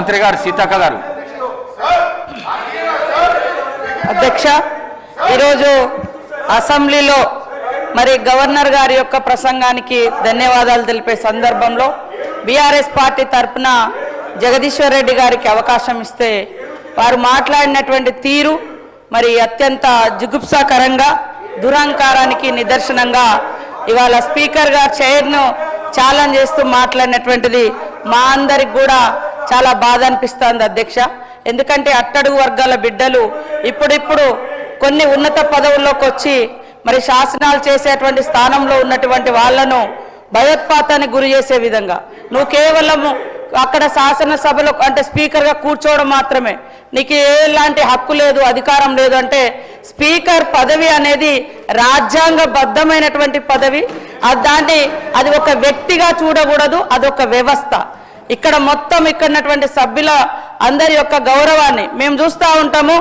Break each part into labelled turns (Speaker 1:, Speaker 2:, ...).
Speaker 1: మంత్రి గారు సీతక్క గారు.
Speaker 2: అధ్యక్ష, ఈరోజు అసెంబ్లీలో మరి గవర్నర్ గారి యొక్క ప్రసంగానికి ధన్యవాదాలు తెలిపే సందర్భంలో బీఆర్ఎస్ పార్టీ తరఫున జగదీశ్వర్ రెడ్డి గారికి అవకాశం ఇస్తే వారు మాట్లాడినటువంటి తీరు మరి అత్యంత జుగుప్సాకరంగా దురహంకారానికి నిదర్శనంగా ఇవాళ స్పీకర్ గారు చైర్ను ఛాలెంజ్ చేస్తూ మాట్లాడినటువంటిది మా అందరికి కూడా చాలా బాధ అనిపిస్తుంది అధ్యక్ష. ఎందుకంటే అట్టడుగు వర్గాల బిడ్డలు ఇప్పుడిప్పుడు కొన్ని ఉన్నత పదవుల్లోకి వచ్చి మరి శాసనాలు చేసేటువంటి స్థానంలో ఉన్నటువంటి వాళ్లను భయోత్పాతానికి గురి చేసే విధంగా నువ్వు కేవలము అక్కడ శాసనసభలో అంటే స్పీకర్గా కూర్చోవడం మాత్రమే, నీకు ఎలాంటి హక్కు లేదు, అధికారం లేదు అంటే స్పీకర్ పదవి అనేది రాజ్యాంగబద్ధమైనటువంటి పదవి. అది ఒక వ్యక్తిగా చూడకూడదు, అదొక వ్యవస్థ. ఇక్కడ మొత్తం ఇక్కడటువంటి సభ్యుల అందరి యొక్క గౌరవాన్ని మేము చూస్తూ ఉంటాము.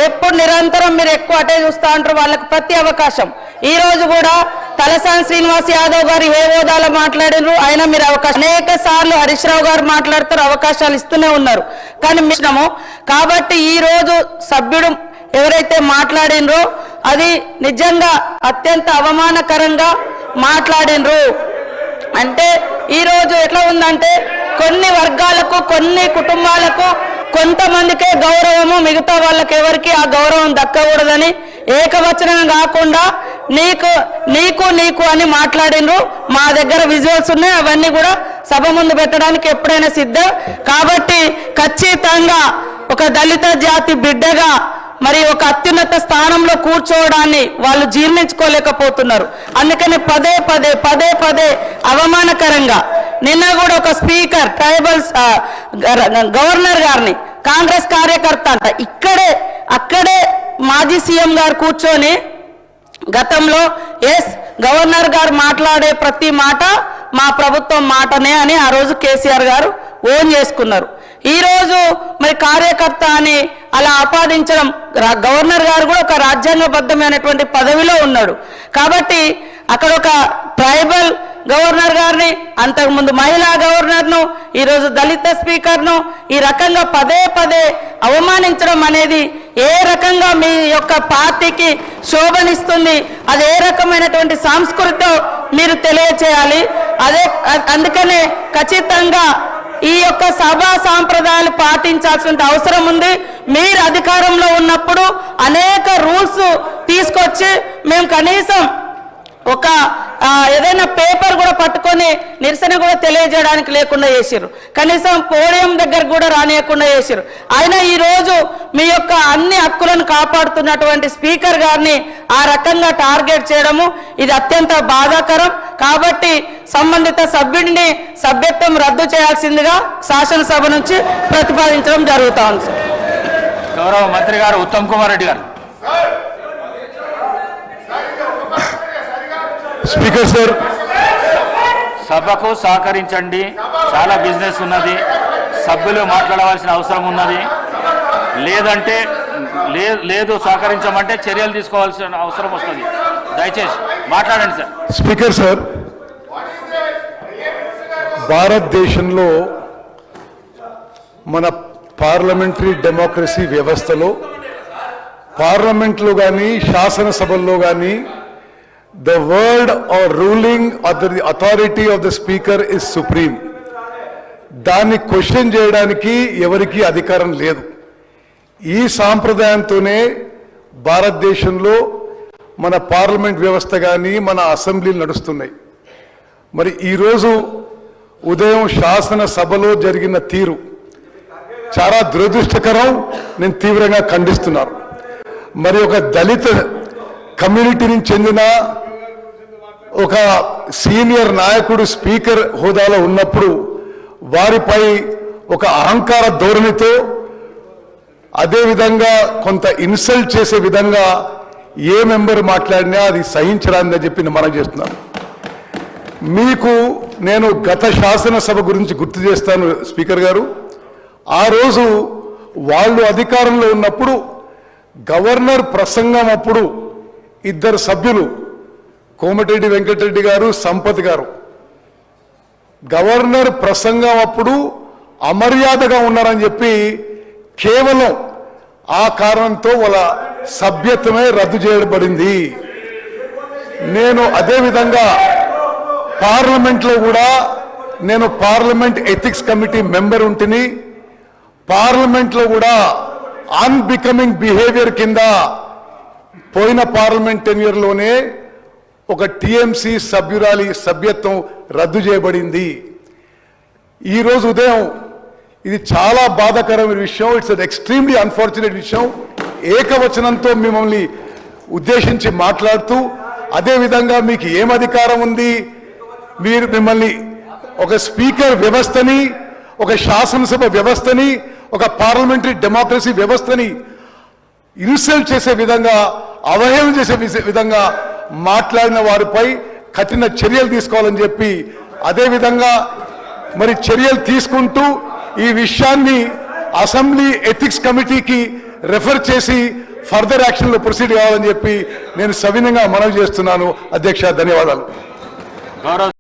Speaker 2: ఎప్పుడు నిరంతరం మీరు ఎక్కువ అటే చూస్తూ ఉంటారు, వాళ్ళకు ప్రతి అవకాశం. ఈ రోజు కూడా తలసాని శ్రీనివాస్ యాదవ్ గారు ఏ హోదాలో మాట్లాడినారు, అయినా మీరు అవకాశం అనేక సార్లు హరీష్ రావు గారు మాట్లాడుతారు, అవకాశాలు ఇస్తూనే ఉన్నారు. కానీ మిశ్రమం కాబట్టి ఈ రోజు సభ్యుడు ఎవరైతే మాట్లాడినరో అది నిజంగా అత్యంత అవమానకరంగా మాట్లాడినరు. అంటే ఈ రోజు ఎట్లా ఉందంటే కొన్ని వర్గాలకు కొన్ని కుటుంబాలకు కొంతమందికే గౌరవము, మిగతా వాళ్ళకి ఎవరికి ఆ గౌరవం దక్కకూడదని ఏకవచనం కాకుండా నీకు నీకు నీకు అని మాట్లాడినరు. మా దగ్గర విజువల్స్ ఉన్నాయి, అవన్నీ కూడా సభ ముందు పెట్టడానికి ఎప్పుడైనా సిద్ధం. కాబట్టి ఖచ్చితంగా ఒక దళిత జాతి బిడ్డగా మరి ఒక అత్యున్నత స్థానంలో కూర్చోవడాన్ని వాళ్ళు జీర్ణించుకోలేకపోతున్నారు. అందుకని పదే పదే పదే పదే అవమానకరంగా నిన్న కూడా ఒక స్పీకర్ ట్రైబల్స్ గవర్నర్ గారిని కాంగ్రెస్ కార్యకర్త అంట అక్కడే మాజీ సీఎం గారు కూర్చొని గతంలో గవర్నర్ గారు మాట్లాడే ప్రతి మాట మా ప్రభుత్వం మాటనే అని ఆ రోజు కేసీఆర్ గారు ఓన్ చేసుకున్నారు. ఈ రోజు మరి కార్యకర్త అని అలా ఆపాదించడం, గవర్నర్ గారు కూడా ఒక రాజ్యాంగబద్ధమైనటువంటి పదవిలో ఉన్నాడు. కాబట్టి అక్కడ ఒక ట్రైబల్ గవర్నర్ గారిని, అంతకుముందు మహిళా గవర్నర్ను, ఈరోజు దళిత స్పీకర్ను ఈ రకంగా పదే పదే అవమానించడం అనేది ఏ రకంగా మీ యొక్క పార్టీకి శోభనిస్తుంది, అది ఏ రకమైనటువంటి సంస్కృతితో మీరు తెలియచేయాలి. అందుకనే ఖచ్చితంగా ఈ యొక్క సభా సాంప్రదాయాలు పాటించాల్సిన అవసరం ఉంది. మీరు అధికారంలో ఉన్నప్పుడు అనేక రూల్స్ తీసుకొచ్చి మేము కనీసం ఒక ఏదైనా పేపర్ కూడా పట్టుకొని నిరసన కూడా తెలియజేయడానికి లేకుండా చేశారు, కనీసం పోడియం దగ్గర కూడా రానియకుండా చేశారు. అయినా ఈరోజు మీ యొక్క అన్ని హక్కులను కాపాడుతున్నటువంటి స్పీకర్ గారిని ఆ రకంగా టార్గెట్ చేయడము ఇది అత్యంత బాధాకరం. కాబట్టి సంబంధిత సభ్యుడిని సభ్యత్వం రద్దు చేయాల్సిందిగా శాసనసభ నుంచి ప్రతిపాదించడం జరుగుతా ఉంది.
Speaker 1: గౌరవ మంత్రి గారు ఉత్తమ్ కుమార్ రెడ్డి గారు.
Speaker 3: స్పీకర్ సార్,
Speaker 1: సభకు సహకరించండి, చాలా బిజినెస్ ఉన్నది, సభ్యులు మాట్లాడవలసిన అవసరం ఉన్నది. లేదంటే లేదు సహకరించమంటే చర్యలు తీసుకోవాల్సిన అవసరం వస్తుంది. దయచేసి మాట్లాడండి సార్.
Speaker 3: స్పీకర్ సార్, భారతదేశంలో మన పార్లమెంటరీ డెమోక్రసీ వ్యవస్థలో పార్లమెంట్లో కానీ శాసనసభల్లో కానీ the word or ruling or the authority of the speaker is supreme. దాన్ని క్వశ్చన్ చేయడానికి ఎవరికి అధికారం లేదు. ఈ సాంప్రదాయంతోనే భారతదేశంలో మన పార్లమెంట్ వ్యవస్థ కానీ మన అసెంబ్లీలు నడుస్తున్నాయి. మరి ఈరోజు ఉదయం శాసనసభలో జరిగిన తీరు చాలా దురదృష్టకరం, నేను తీవ్రంగా ఖండిస్తున్నాను. మరి ఒక దళిత కమ్యూనిటీని చెందిన ఒక సీనియర్ నాయకుడు స్పీకర్ హోదాలో ఉన్నప్పుడు వారిపై ఒక అహంకార ధోరణితో అదేవిధంగా కొంత ఇన్సల్ట్ చేసే విధంగా ఏ మెంబర్ మాట్లాడినా అది సహించరాదని చెప్పి మనం చేస్తున్నాను. మీకు నేను గత శాసనసభ గురించి గుర్తు చేస్తాను స్పీకర్ గారు. ఆ రోజు వాళ్ళు అధికారంలో ఉన్నప్పుడు గవర్నర్ ప్రసంగం అప్పుడు ఇద్దరు సభ్యులు కోమటిరెడ్డి వెంకటరెడ్డి గారు, సంపత్ గారు, గవర్నర్ ప్రసంగం అప్పుడు అమర్యాదగా ఉన్నారని చెప్పి కేవలం ఆ కారణంతో వాళ్ళ సభ్యత్వమే రద్దు చేయబడింది. నేను అదేవిధంగా పార్లమెంట్లో కూడా నేను పార్లమెంట్ ఎథిక్స్ కమిటీ మెంబర్ ఉంటిని. పార్లమెంట్లో కూడా అన్బికమింగ్ బిహేవియర్ కింద పోయిన పార్లమెంట్ టెన్యూర్లోనే ఒక టీఎంసీ సభ్యురాలి సభ్యత్వం రద్దు చేయబడింది. ఈరోజు ఉదయం ఇది చాలా బాధాకరమైన విషయం. ఇట్స్ అన్ ఎక్స్ట్రీమ్లీ అన్ఫార్చునేట్ విషయం. ఏకవచనంతో మిమ్మల్ని ఉద్దేశించి మాట్లాడుతూ అదేవిధంగా మీకు ఏం అధికారం ఉంది, మీరు మిమ్మల్ని ఒక స్పీకర్ వ్యవస్థని, ఒక శాసనసభ వ్యవస్థని, ఒక పార్లమెంటరీ డెమోక్రసీ వ్యవస్థని ఇన్సల్ట్ చేసే విధంగా, అవహేళన చేసే విధంగా మాట్లాడిన వారిపై కఠిన చర్యలు తీసుకోవాలని చెప్పి అదేవిధంగా మరి చర్యలు తీసుకుంటూ ఈ విషయాన్ని అసెంబ్లీ ఎథిక్స్ కమిటీకి రెఫర్ చేసి ఫర్దర్ యాక్షన్లో ప్రొసీడ్ కావాలని చెప్పి నేను సవినయంగా మనవి చేస్తున్నాను. అధ్యక్ష, ధన్యవాదాలు.